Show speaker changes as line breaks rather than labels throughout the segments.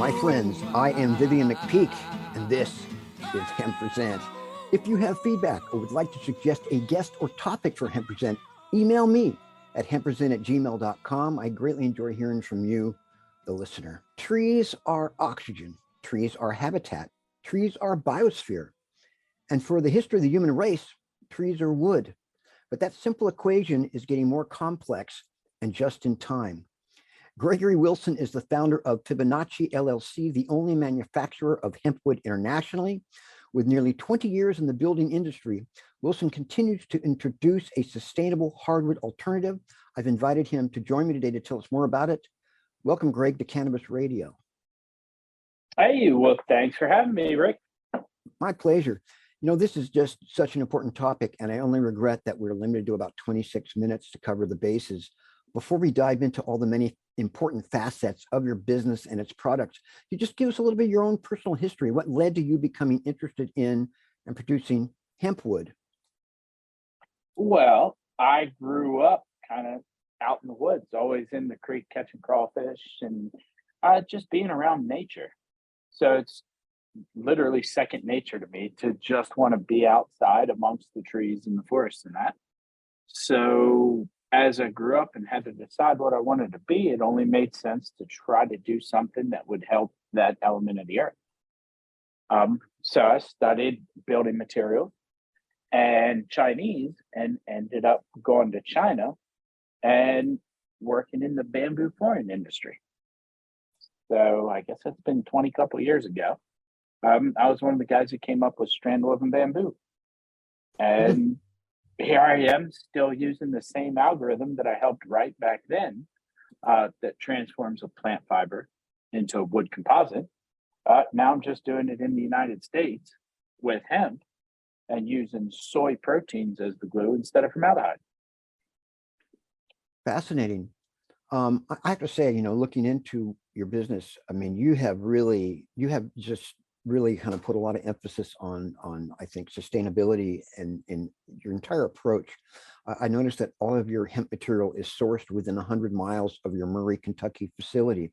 My friends, I am Vivian McPeak, and this is Hempresent. If you have feedback or would like to suggest a guest or topic for Hempresent, email me at hempresent@gmail.com. I greatly enjoy hearing from you, the listener. Trees are oxygen. Trees are habitat. Trees are biosphere. And for the history of the human race, trees are wood. But that simple equation is getting more complex and just in time. Gregory Wilson is the founder of Fibonacci LLC, the only manufacturer of hempwood internationally. With nearly 20 years in the building industry, Wilson continues to introduce a sustainable hardwood alternative. I've invited him to join me today to tell us more about it. Welcome, Greg, to Cannabis Radio.
Hey, well, thanks for having me, Rick.
My pleasure. You know, this is just such an important topic, and I only regret that we're limited to about 26 minutes to cover the bases. Before we dive into all the many important facets of your business and its products, you just give us a little bit of your own personal history. What led to you becoming interested in and producing hempwood?
Well, I grew up kind of out in the woods, always in the creek catching crawfish and just being around nature. So it's literally second nature to me to just want to be outside amongst the trees and the forests and that. So as I grew up and had to decide what I wanted to be, it only made sense to try to do something that would help that element of the earth. So I studied building materials and Chinese and ended up going to China and working in the bamboo flooring industry. So I guess that's been 20 couple years ago. I was one of the guys who came up with strand woven bamboo. And here I am still using the same algorithm that I helped write back then that transforms a plant fiber into a wood composite. Now I'm just doing it in the United States with hemp and using soy proteins as the glue instead of formaldehyde.
Fascinating. I have to say, you know, looking into your business, I mean, you have just really kind of put a lot of emphasis on I think, sustainability and in your entire approach. I noticed that all of your hemp material is sourced within 100 miles of your Murray, Kentucky facility.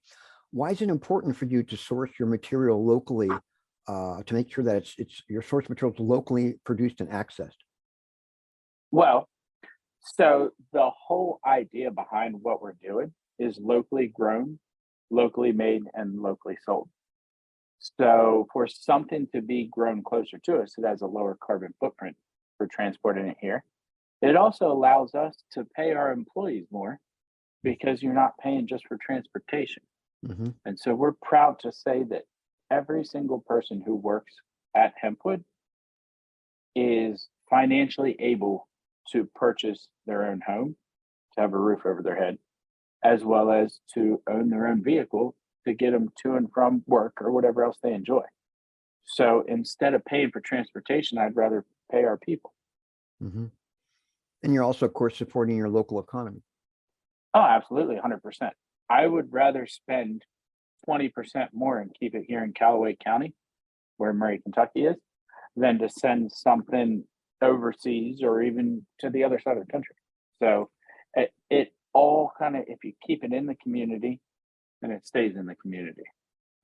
Why is it important for you to source your material locally to make sure that it's your source material is locally produced and accessed?
Well, so the whole idea behind what we're doing is locally grown, locally made, and locally sold. So for something to be grown closer to us, it has a lower carbon footprint for transporting it here. It also allows us to pay our employees more because you're not paying just for transportation.
Mm-hmm.
And so we're proud to say that every single person who works at HempWood is financially able to purchase their own home, to have a roof over their head, as well as to own their own vehicle to get them to and from work or whatever else they enjoy. So instead of paying for transportation, I'd rather pay our people.
Mm-hmm. And you're also, of course, supporting your local economy.
Oh, absolutely, 100%. I would rather spend 20% more and keep it here in Callaway County, where Murray, Kentucky is, than to send something overseas or even to the other side of the country. So it all kind of, if you keep it in the community, then it stays in the community.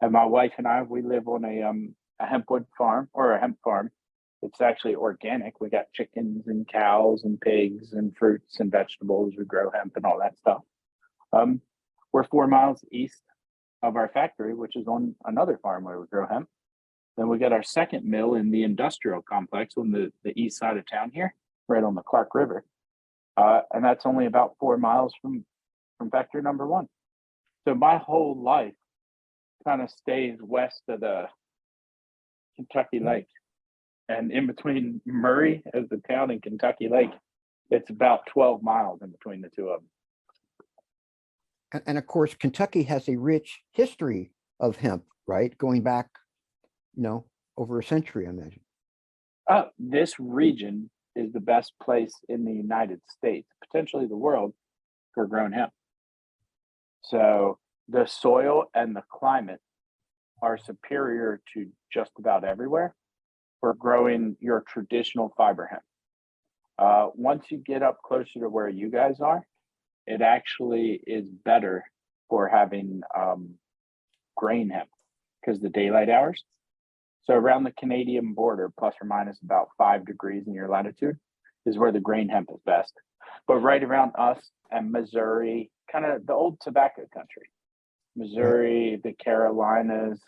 And my wife and I, we live on a hempwood farm or a hemp farm. It's actually organic. We got chickens and cows and pigs and fruits and vegetables. We grow hemp and all that stuff. We're 4 miles east of our factory, which is on another farm where we grow hemp. Then we got our second mill in the industrial complex on the east side of town here, right on the Clark River. And that's only about 4 miles from factory number one. So my whole life kind of stays west of the Kentucky Lake. And in between Murray as the town and Kentucky Lake, it's about 12 miles in between the two of them.
And of course, Kentucky has a rich history of hemp, right? Going back, you know, over a century, I imagine.
This region is the best place in the United States, potentially the world, for grown hemp. So the soil and the climate are superior to just about everywhere for growing your traditional fiber hemp. Once you get up closer to where you guys are, it actually is better for having grain hemp. because the daylight hours. So around the Canadian border, plus or minus about 5 degrees in your latitude, is where the grain hemp is best. But right around us and Missouri, kind of the old tobacco country, Missouri, the Carolinas,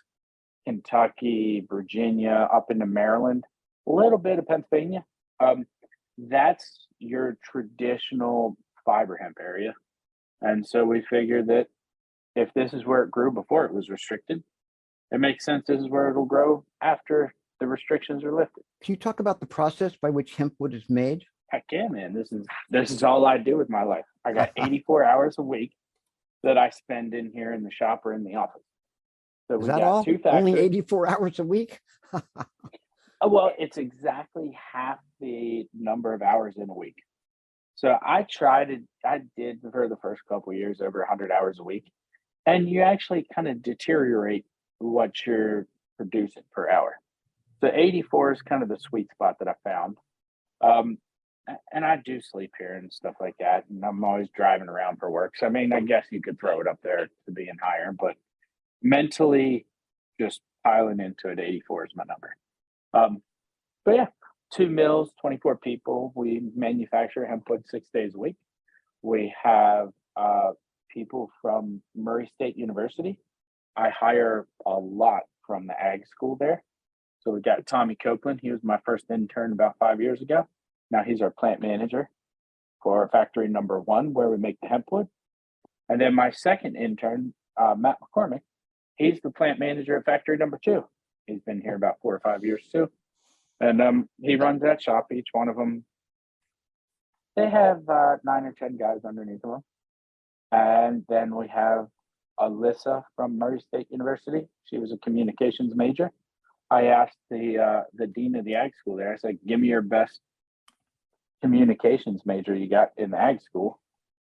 Kentucky, Virginia, up into Maryland, a little bit of Pennsylvania. That's your traditional fiber hemp area. And so we figured that if this is where it grew before it was restricted, it makes sense this is where it'll grow after the restrictions are lifted.
Can you talk about the process by which hemp wood is made?
Heck yeah, man. This is all I do with my life. I got 84 hours a week that I spend in here in the shop or in the office. So
Is
we
that
got
all?
two factories.
Only 84 hours a week?
Well, it's exactly half the number of hours in a week. So I did for the first couple of years over 100 hours a week. And you actually kind of deteriorate what you're producing per hour. So 84 is kind of the sweet spot that I found. And I do sleep here and stuff like that. And I'm always driving around for work. So, I mean, I guess you could throw it up there to being higher, but mentally just piling into it, 84 is my number. But yeah, 2 mills, 24 people. We manufacture hempwood 6 days a week. We have people from Murray State University. I hire a lot from the ag school there. So we got Tommy Copeland. He was my first intern about 5 years ago. Now he's our plant manager for factory number 1, where we make the hempwood. And then my second intern, Matt McCormick, he's the plant manager at factory number 2. He's been here about 4 or 5 years too. And he runs that shop. Each one of them, they have 9 or 10 guys underneath them. And then we have Alyssa from Murray State University. She was a communications major. I asked the dean of the ag school there, I said, give me your best communications major you got in the ag school.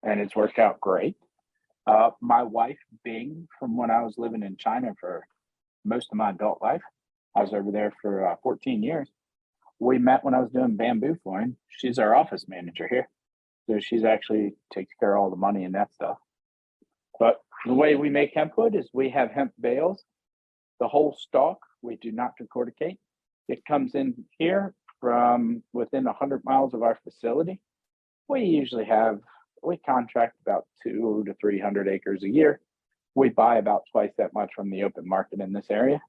And it's worked out great. My wife, Bing, from when I was living in China for most of my adult life, I was over there for 14 years. We met when I was doing bamboo flooring. She's our office manager here. So she's actually takes care of all the money and that stuff. But the way we make hempwood is we have hemp bales, the whole stalk. We do not decorticate. It comes in here from within 100 miles of our facility. We contract about 200 to 300 acres a year. We buy about twice that much from the open market in this area.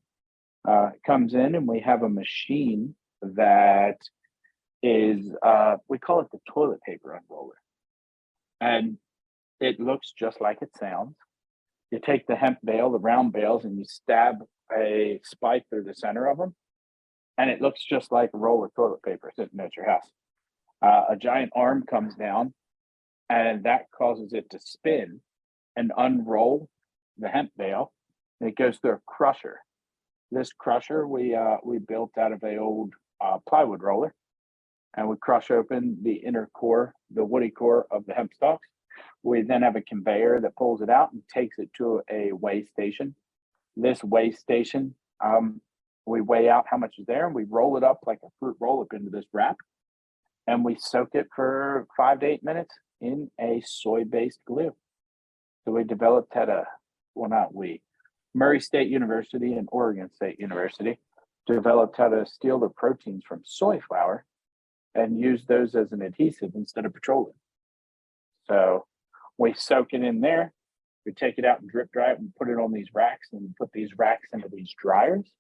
It comes in and we have a machine that is, we call it the toilet paper unroller. And it looks just like it sounds. You take the hemp bale, the round bales, and you stab a spike through the center of them. And it looks just like a roll of toilet paper sitting at your house. A giant arm comes down and that causes it to spin and unroll the hemp bale. And it goes through a crusher. This crusher we built out of a old plywood roller, and we crush open the inner core, the woody core of the hemp stalks. We then have a conveyor that pulls it out and takes it to a weigh station. This weigh station, we weigh out how much is there, and we roll it up like a fruit roll up into this wrap, and we soak it for 5 to 8 minutes in a soy-based glue. So we developed Murray State University and Oregon State University developed how to steal the proteins from soy flour and use those as an adhesive instead of petroleum. So we soak it in there, we take it out and drip dry it and put it on these racks, and we put these racks into these dryers.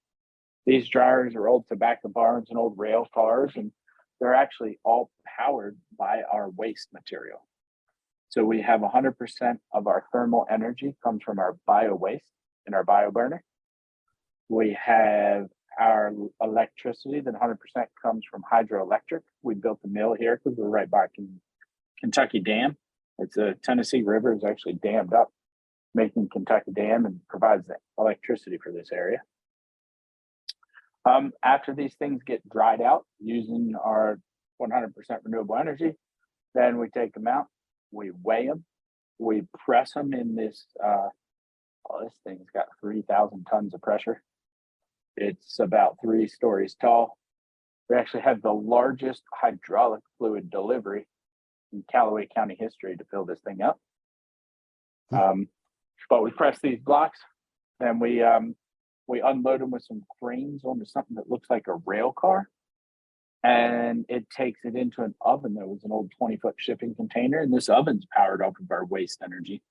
These dryers are old tobacco barns and old rail cars, and they're actually all powered by our waste material. So we have 100% of our thermal energy comes from our bio waste in our bio burner. We have our electricity that 100% comes from hydroelectric. We built the mill here because we're right by Kentucky Dam. It's a Tennessee River is actually dammed up, making Kentucky Dam, and provides the electricity for this area. After these things get dried out using our 100% renewable energy, then we take them out, we weigh them, we press them in this, this thing's got 3,000 tons of pressure. It's about 3 stories tall. We actually have the largest hydraulic fluid delivery in Callaway County history to fill this thing up. But we press these blocks, then we We unload them with some cranes onto something that looks like a rail car. And it takes it into an oven that was an old 20-foot shipping container. And this oven's powered off of our waste energy.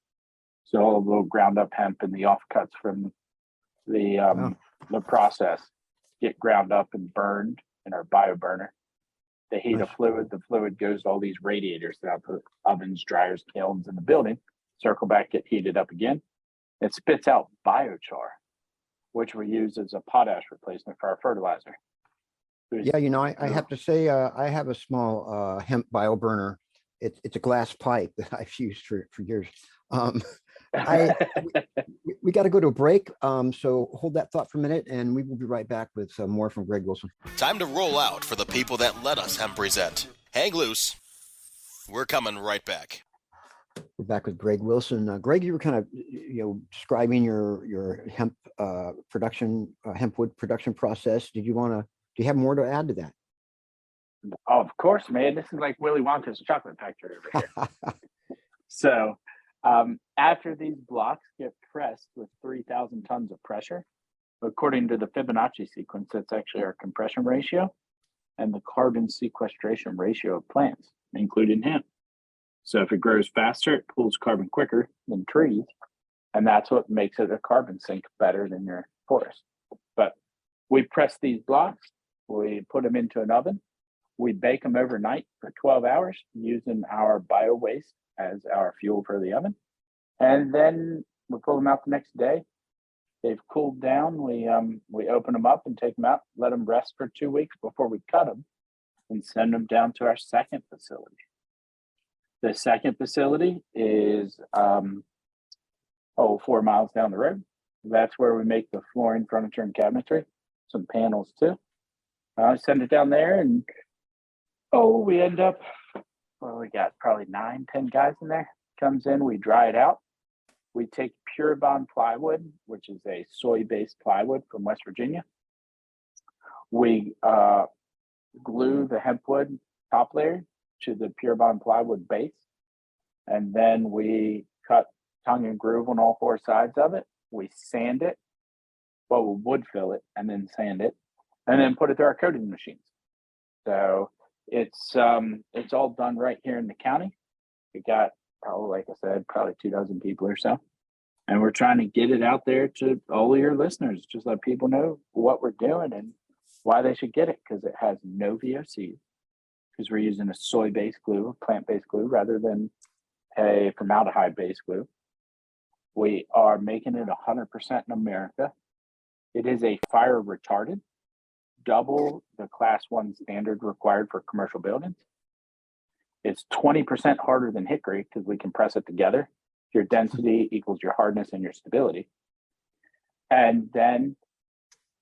So all of the ground up hemp and the offcuts from the process get ground up and burned in our bio burner. They heat a fluid. The fluid goes to all these radiators throughout the ovens, dryers, kilns in the building. Circle back, get heated up again. It spits out biochar, which we use as a potash replacement for our fertilizer.
Yeah, I have to say, I have a small hemp bio burner. It's a glass pipe that I've used for years. We got to go to a break. So hold that thought for a minute, and we will be right back with more from Greg Wilson.
Time to roll out for the people that let us Hempresent. Hang loose. We're coming right back.
We're back with Greg Wilson. Greg, you were kind of, describing your hemp production, HempWood production process. Do you have more to add to that?
Of course, man. This is like Willy Wonka's chocolate factory over here. So after these blocks get pressed with 3,000 tons of pressure, according to the Fibonacci sequence, that's actually our compression ratio and the carbon sequestration ratio of plants, including hemp. So if it grows faster, it pulls carbon quicker than trees. And that's what makes it a carbon sink better than your forest. But we press these blocks, we put them into an oven, we bake them overnight for 12 hours using our bio waste as our fuel for the oven. And then we pull them out the next day. They've cooled down. We open them up and take them out, let them rest for 2 weeks before we cut them and send them down to our second facility. The second facility is 4 miles down the road. That's where we make the flooring, furniture, and cabinetry, some panels too. Send it down there, and we end up, we got probably 9-10 guys in there. Comes in, we dry it out. We take Pure Bond plywood, which is a soy-based plywood from West Virginia. We glue the HempWood top layer to the Pure Bond plywood base, and then we cut tongue and groove on all 4 sides of it. We sand it, we wood fill it, and then sand it, and then put it through our coating machines. So it's all done right here in the county. We got like I said, probably 24 people or so, and we're trying to get it out there to all of your listeners. Just let people know what we're doing and why they should get it, because it has no VOCs. Because we're using a soy-based glue, plant-based glue, rather than a formaldehyde-based glue. We are making it 100% in America. It is a fire retardant, double the class 1 standard required for commercial buildings. It's 20% harder than hickory because we compress it together. Your density equals your hardness and your stability. And then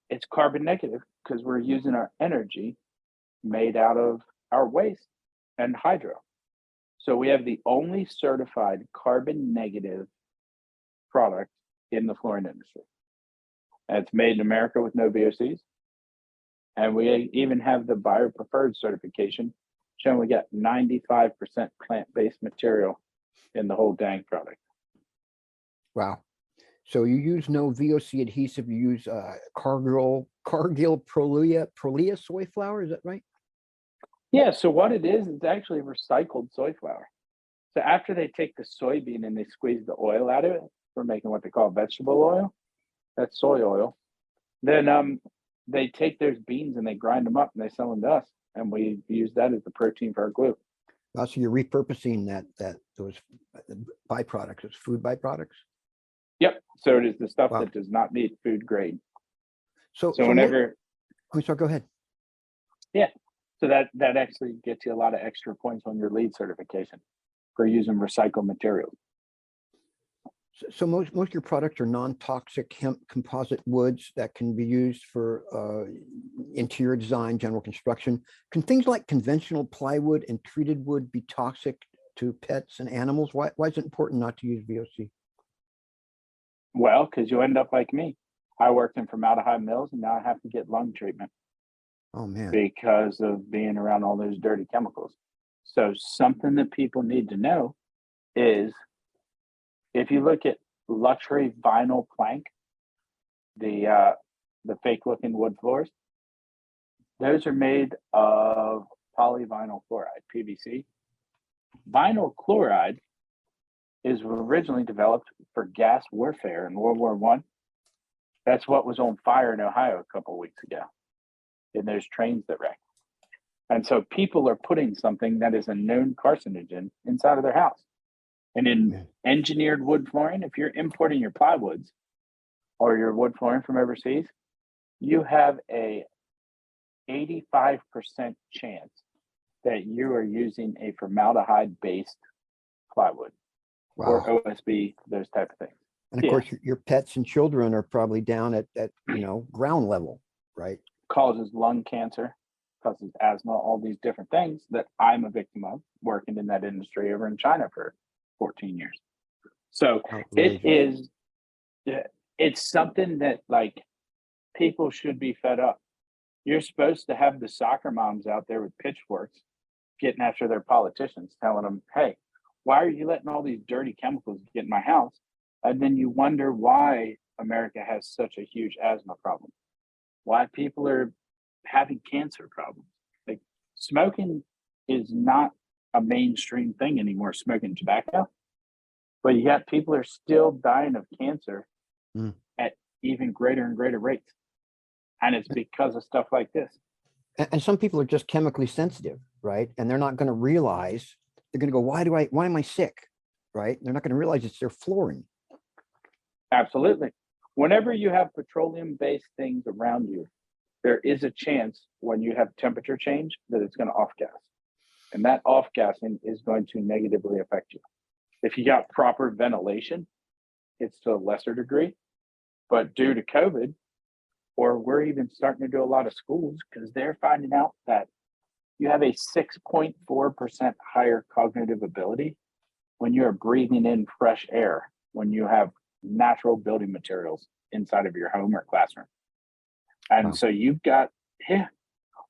it's carbon negative because we're using our energy made out of our waste and hydro. So we have the only certified carbon negative product in the flooring industry. And it's made in America with no VOCs. And we even have the buyer preferred certification showing we got 95% plant-based material in the whole dang product.
Wow. So you use no VOC adhesive, you use Cargill Prolia soy flour, is that right?
Yeah, so what it is actually recycled soy flour. So after they take the soybean and they squeeze the oil out of it for making what they call vegetable oil, that's soy oil, then they take those beans and they grind them up and they sell them to us, and we use that as the protein for our glue.
So you're repurposing those byproducts, those food byproducts?
Yep. So it is the stuff that does not meet food grade.
So
whenever...
go ahead.
Yeah. So that actually gets you a lot of extra points on your LEED certification for using recycled materials.
So most of your products are non-toxic hemp composite woods that can be used for interior design, general construction. Can things like conventional plywood and treated wood be toxic to pets and animals? Why is it important not to use VOC?
Well, because you end up like me. I worked in formaldehyde mills, and now I have to get lung treatment.
Oh, man.
Because of being around all those dirty chemicals. So something that people need to know is, if you look at luxury vinyl plank, the fake looking wood floors, those are made of polyvinyl chloride, PVC. Vinyl chloride is originally developed for gas warfare in World War I. That's what was on fire in Ohio a couple of weeks ago in those trains that wrecked. And so people are putting something that is a known carcinogen inside of their house. And in engineered wood flooring, if you're importing your plywoods or your wood flooring from overseas, you have a 85% chance that you are using a formaldehyde-based plywood or OSB, those type of things.
And of course, your pets and children are probably down at ground level, right?
Causes lung cancer, causes asthma, all these different things that I'm a victim of working in that industry over in China for 14 years. So it's something that like people should be fed up. You're supposed to have the soccer moms out there with pitchforks getting after their politicians, telling them, hey, why are you letting all these dirty chemicals get in my house? And then you wonder why America has such a huge asthma problem, why people are having cancer problems. Like smoking is not a mainstream thing anymore, smoking tobacco, but yet people are still dying of cancer at even greater and greater rates. And it's because of stuff like this.
And some people are just chemically sensitive, right? And they're not going to realize, they're going to go, why am I sick? Right? They're not going to realize it's their flooring.
Absolutely. Whenever you have petroleum-based things around you, there is a chance when you have temperature change that it's going to off-gas. And that off-gassing is going to negatively affect you. If you got proper ventilation, it's to a lesser degree. But due to COVID, or we're even starting to do a lot of schools because they're finding out that you have a 6.4% higher cognitive ability when you're breathing in fresh air, when you have natural building materials inside of your home or classroom. And so you've got,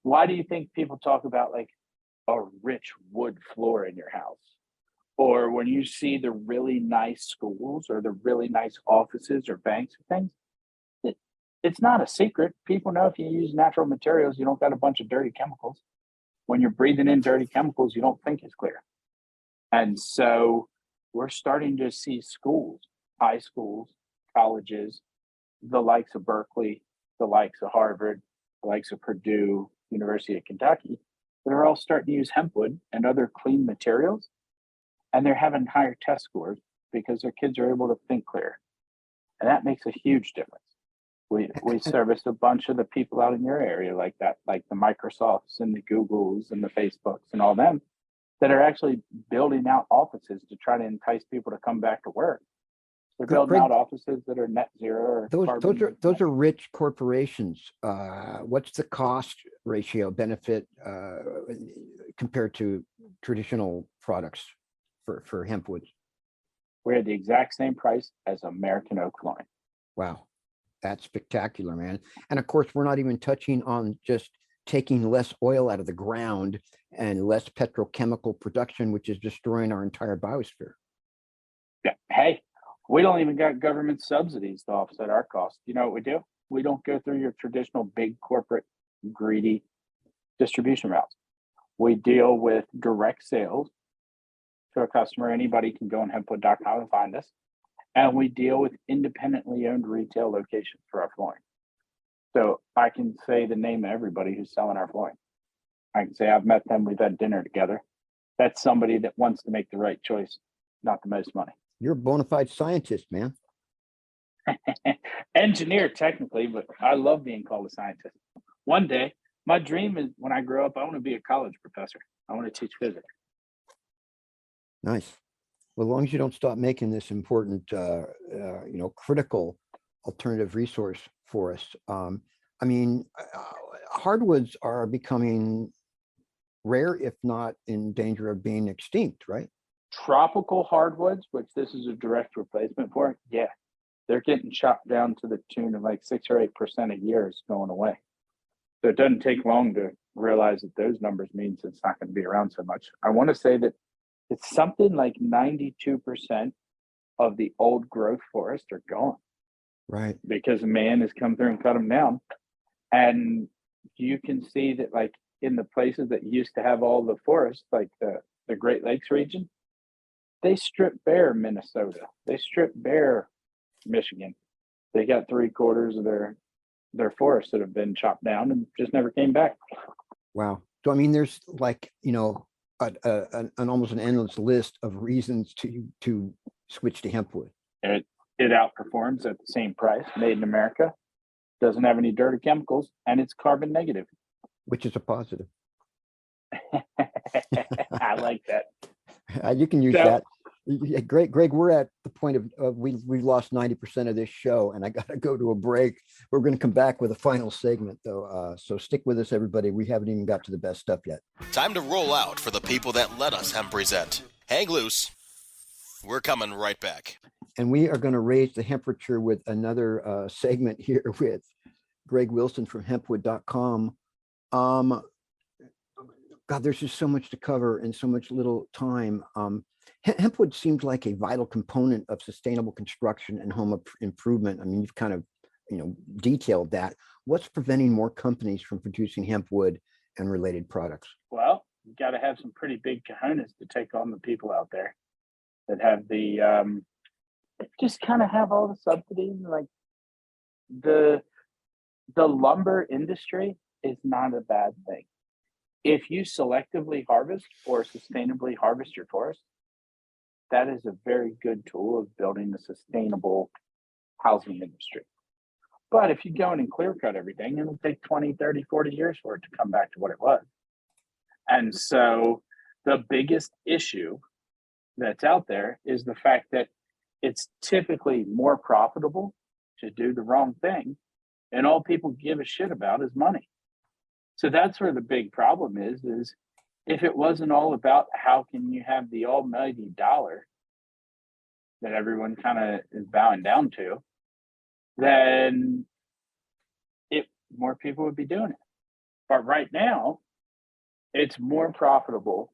why do you think people talk about like a rich wood floor in your house? Or when you see the really nice schools or the really nice offices or banks or things, it's not a secret. People know if you use natural materials, you don't got a bunch of dirty chemicals. When you're breathing in dirty chemicals, you don't think it's clear. And so we're starting to see schools, high schools, colleges, the likes of Berkeley, the likes of Harvard, the likes of Purdue, University of Kentucky, that are all starting to use HempWood and other clean materials. And they're having higher test scores because their kids are able to think clear. And that makes a huge difference. We service a bunch of the people out in your area like that, like the Microsofts and the Googles and the Facebooks and all them that are actually building out offices to try to entice people to come back to work. They're building out offices that are net zero. Or
those are rich corporations. What's the cost ratio benefit compared to traditional products for HempWood?
We're at the exact same price as American oak flooring.
Wow. That's spectacular, man. And of course, we're not even touching on just taking less oil out of the ground and less petrochemical production, which is destroying our entire biosphere.
Yeah. Hey, we don't even got government subsidies to offset our costs. You know what we do? We don't go through your traditional big corporate greedy distribution routes. We deal with direct sales to a customer. Anybody can go on hempwood.com and find us. And we deal with independently owned retail locations for our flooring. So I can say the name of everybody who's selling our flooring. I can say I've met them, we've had dinner together. That's somebody that wants to make the right choice, not the most money.
You're a bona fide scientist, man.
Engineer, technically, but I love being called a scientist. One day, my dream is when I grow up, I want to be a college professor. I want to teach physics.
Nice. Well, as long as you don't stop making this important, critical alternative resource for us. Hardwoods are becoming rare, if not in danger of being extinct, right?
Tropical hardwoods, which this is a direct replacement for, yeah, they're getting chopped down to the tune of like 6 or 8% a year is going away. So it doesn't take long to realize that those numbers means it's not going to be around so much. I want to say that it's something like 92% of the old growth forest are gone.
Right.
because man has come through and cut them down. And you can see that, like, in the places that used to have all the forests, like the Great Lakes region, they stripped bare Minnesota. They stripped bare Michigan. They got 3/4 of their forests that have been chopped down and just never came back.
Wow. So I mean, there's like, an almost an endless list of reasons to switch to hempwood.
It outperforms at the same price, made in America, doesn't have any dirty chemicals, and it's carbon negative.
Which is a positive.
I like that.
You can use
So-
that. Yeah, Greg, we're at the point of we've lost 90% of this show, and I got to go to a break. We're going to come back with a final segment, though. So stick with us, everybody. We haven't even got to the best stuff yet.
Time to roll out for the people that let us Hempresent. Hang loose. We're coming right back.
And we are going to raise the temperature with another segment here with Greg Wilson from HempWood.com. God, there's just so much to cover in so much little time. Hempwood seems like a vital component of sustainable construction and home improvement. I mean, you've kind of, detailed that. What's preventing more companies from producing hempwood and related products?
Well, you got to have some pretty big cojones to take on the people out there that have the just kind of have all the subsidies. Like the lumber industry is not a bad thing if you selectively harvest or sustainably harvest your forest. That is a very good tool of building a sustainable housing industry. But if you go in and clear cut everything, it'll take 20, 30, 40 years for it to come back to what it was. And so the biggest issue that's out there is the fact that it's typically more profitable to do the wrong thing, and all people give a shit about is money. So that's where the big problem is if it wasn't all about how can you have the almighty dollar that everyone kind of is bowing down to, then more people would be doing it. But right now, it's more profitable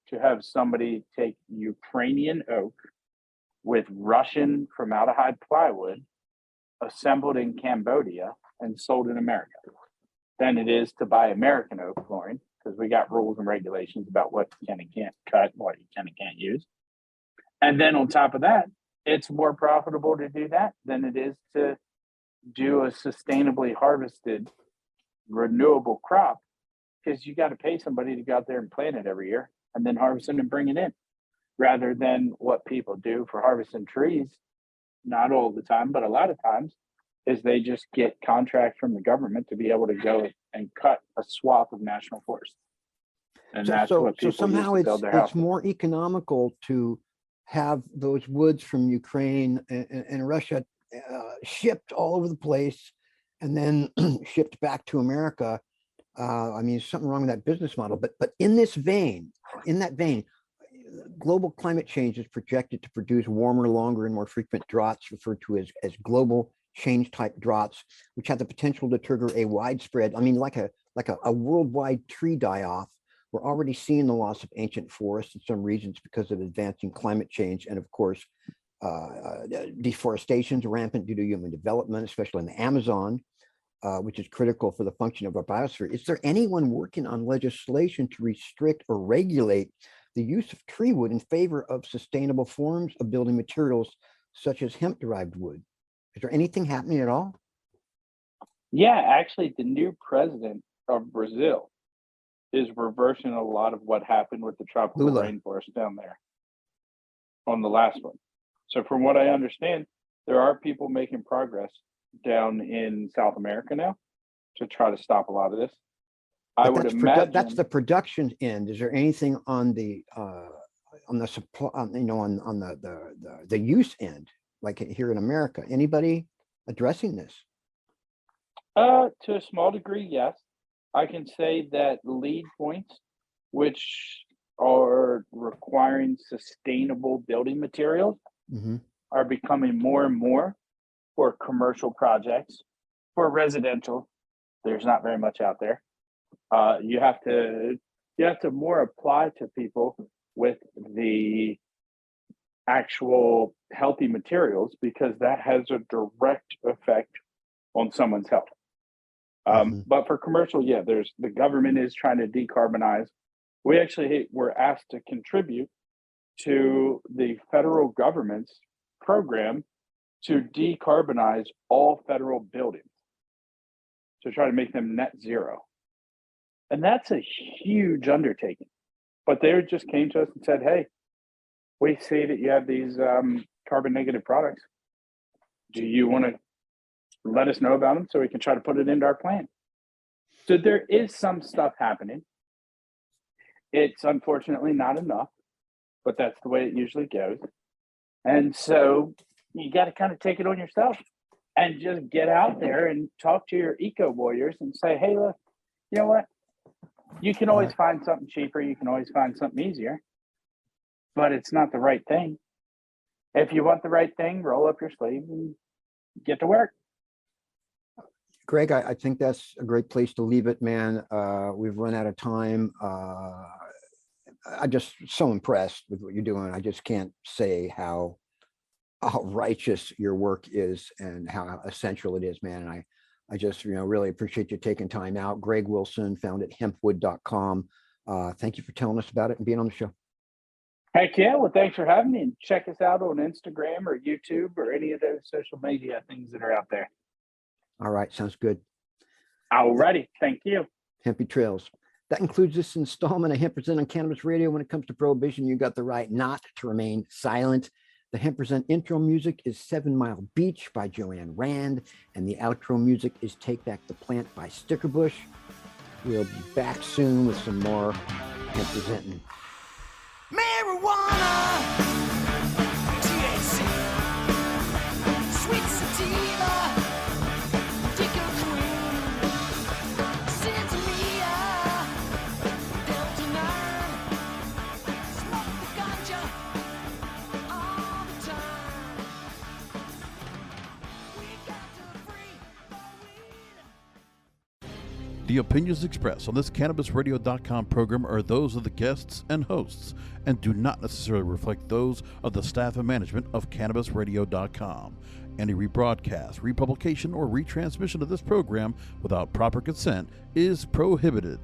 to have somebody take Ukrainian oak with Russian formaldehyde plywood assembled in Cambodia and sold in America than it is to buy American oak flooring, because we got rules and regulations about what you can and can't cut, what you can and can't use. And then on top of that, it's more profitable to do that than it is to do a sustainably harvested renewable crop, because you got to pay somebody to go out there and plant it every year and then harvest it and bring it in, rather than what people do for harvesting trees. Not all the time, but a lot of times, is they just get contracts from the government to be able to go and cut a swath of national forest. And that's what people
somehow
use to build their house.
it's more economical to have those woods from Ukraine and Russia shipped all over the place and then shipped back to America. I mean, there's something wrong with that business model. But in that vein, global climate change is projected to produce warmer, longer, and more frequent droughts, referred to as global change type droughts, which have the potential to trigger a widespread, like a worldwide tree die-off. We're already seeing the loss of ancient forests in some regions because of advancing climate change, and of course, deforestation is rampant due to human development, especially in the Amazon, which is critical for the function of our biosphere. Is there anyone working on legislation to restrict or regulate the use of tree wood in favor of sustainable forms of building materials such as hemp-derived wood? Is there anything happening at all?
Yeah, actually, the new president of Brazil is reversing a lot of what happened with the tropical
Lula.
rainforest down there on the last one. So from what I understand, there are people making progress down in South America now to try to stop a lot of this. I would imagine
that's the production end. Is there anything on the supply, on the use end, like here in America? Anybody addressing this?
To a small degree, yes. I can say that lead points, which are requiring sustainable building materials, are becoming more and more for commercial projects. For residential, there's not very much out there. You have to more apply to people with the actual healthy materials, because that has a direct effect on someone's health. But for commercial, yeah, the government is trying to decarbonize. We actually were asked to contribute to the federal government's program to decarbonize all federal buildings, to try to make them net zero. And that's a huge undertaking. But they just came to us and said, hey, we see that you have these carbon negative products. Do you want to let us know about them so we can try to put it into our plan? So there is some stuff happening. It's unfortunately not enough, but that's the way it usually goes. And so you got to kind of take it on yourself and just get out there and talk to your eco warriors and say, hey, look, you know what? You can always find something cheaper. You can always find something easier, but it's not the right thing. If you want the right thing, roll up your sleeves and get to work.
Greg, I think that's a great place to leave it, man. We've run out of time. I'm just so impressed with what you're doing. I just can't say how righteous your work is and how essential it is, man. And I just, really appreciate you taking time out. Greg Wilson, found at hempwood.com. Thank you for telling us about it and being on the show.
Heck yeah. Well, thanks for having me, and check us out on Instagram or YouTube or any of those social media things that are out there.
All right. Sounds good.
All righty. Thank you.
Hempy Trails. That includes this installment of Hempresent on Cannabis Radio. When it comes to prohibition, you got the right not to remain silent. The Hempresent intro music is 7 Mile Beach by Joanne Rand, and the outro music is Take Back the Plant by Stickerbush. We'll be back soon with some more Hempresenting.
Marijuana, THC, sweet sativa, Dicker Queen, Santeria, Delta 9, smoke the ganja all the time. We got to free the weed.
The opinions expressed on this CannabisRadio.com program are those of the guests and hosts and do not necessarily reflect those of the staff and management of CannabisRadio.com. Any rebroadcast, republication, or retransmission of this program without proper consent is prohibited.